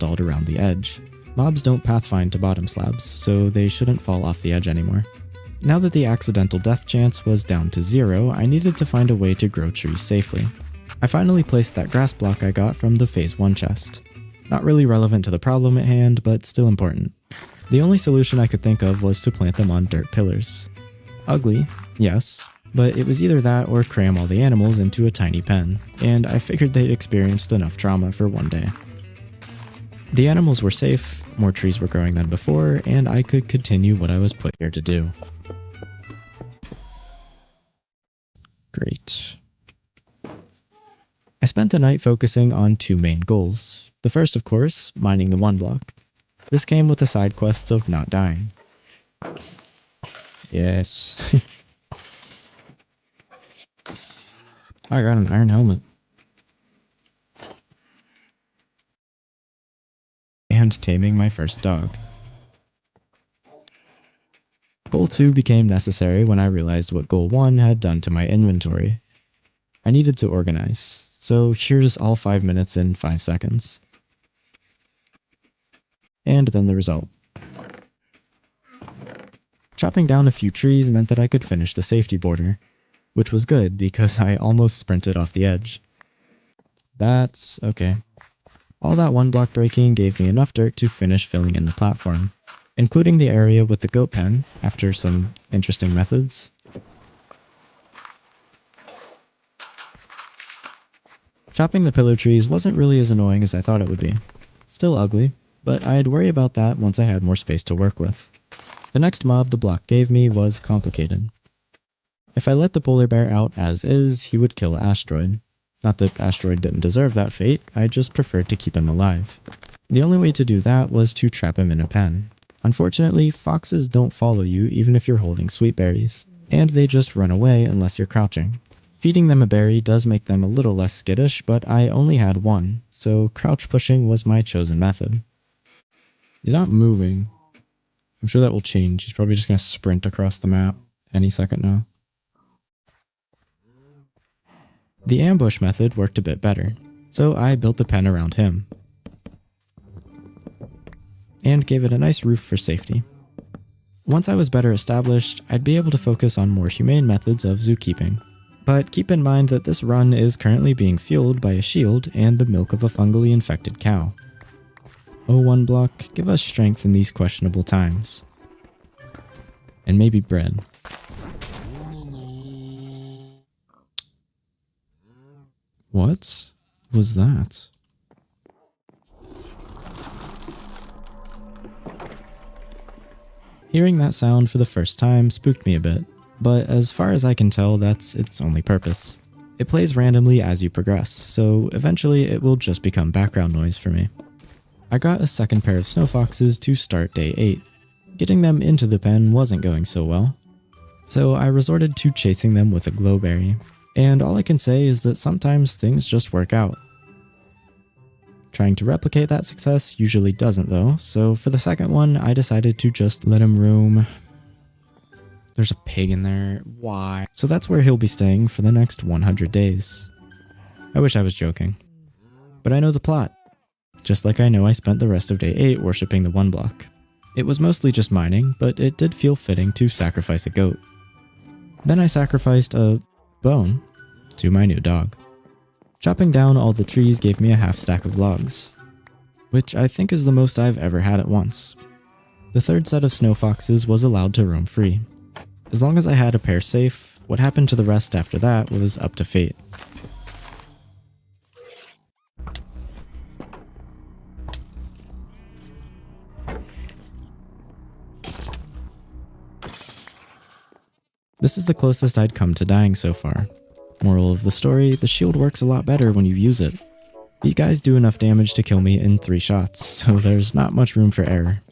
ragdolled around the edge. Mobs don't pathfind to bottom slabs, so they shouldn't fall off the edge anymore. Now that the accidental death chance was down to 0, I needed to find a way to grow trees safely. I finally placed that grass block I got from the Phase 1 chest. Not really relevant to the problem at hand, but still important. The only solution I could think of was to plant them on dirt pillars. Ugly, yes, but it was either that or cram all the animals into a tiny pen, and I figured they'd experienced enough trauma for one day. The animals were safe, more trees were growing than before, and I could continue what I was put here to do. Great. I spent the night focusing on 2 main goals. The first, of course, mining the 1 block. This came with the side quests of not dying. Yes. I got an iron helmet. And taming my first dog. Goal 2 became necessary when I realized what Goal 1 had done to my inventory. I needed to organize, so here's all 5 minutes in 5 seconds. And then the result. Chopping down a few trees meant that I could finish the safety border, which was good because I almost sprinted off the edge. That's okay. All that 1 block breaking gave me enough dirt to finish filling in the platform, including the area with the goat pen after some interesting methods. Chopping the pillar trees wasn't really as annoying as I thought it would be. Still ugly, but I'd worry about that once I had more space to work with. The next mob the block gave me was complicated. If I let the polar bear out as is, he would kill Asteroid. Not that Asteroid didn't deserve that fate, I just preferred to keep him alive. The only way to do that was to trap him in a pen. Unfortunately, foxes don't follow you even if you're holding sweet berries, and they just run away unless you're crouching. Feeding them a berry does make them a little less skittish, but I only had 1, so crouch pushing was my chosen method. He's not moving. I'm sure that will change. He's probably just going to sprint across the map any second now. The ambush method worked a bit better, so I built a pen around him and gave it a nice roof for safety. Once I was better established, I'd be able to focus on more humane methods of zookeeping. But keep in mind that this run is currently being fueled by a shield and the milk of a fungally infected cow. Oh, 1 block, give us strength in these questionable times. And maybe bread. What was that? Hearing that sound for the first time spooked me a bit, but as far as I can tell, that's its only purpose. It plays randomly as you progress, so eventually it will just become background noise for me. I got a second pair of snow foxes to start day 8. Getting them into the pen wasn't going so well, so I resorted to chasing them with a glowberry. And all I can say is that sometimes things just work out. Trying to replicate that success usually doesn't though, so for the second one I decided to just let him roam. There's a pig in there, why? So that's where he'll be staying for the next 100 days. I wish I was joking. But I know the plot. Just like I know I spent the rest of day 8 worshipping the 1 block. It was mostly just mining, but it did feel fitting to sacrifice a goat. Then I sacrificed a bone to my new dog. Chopping down all the trees gave me a half stack of logs, which I think is the most I've ever had at once. The third set of snow foxes was allowed to roam free. As long as I had a pair safe, what happened to the rest after that was up to fate. This is the closest I'd come to dying so far. Moral of the story, the shield works a lot better when you use it. These guys do enough damage to kill me in 3 shots, so there's not much room for error.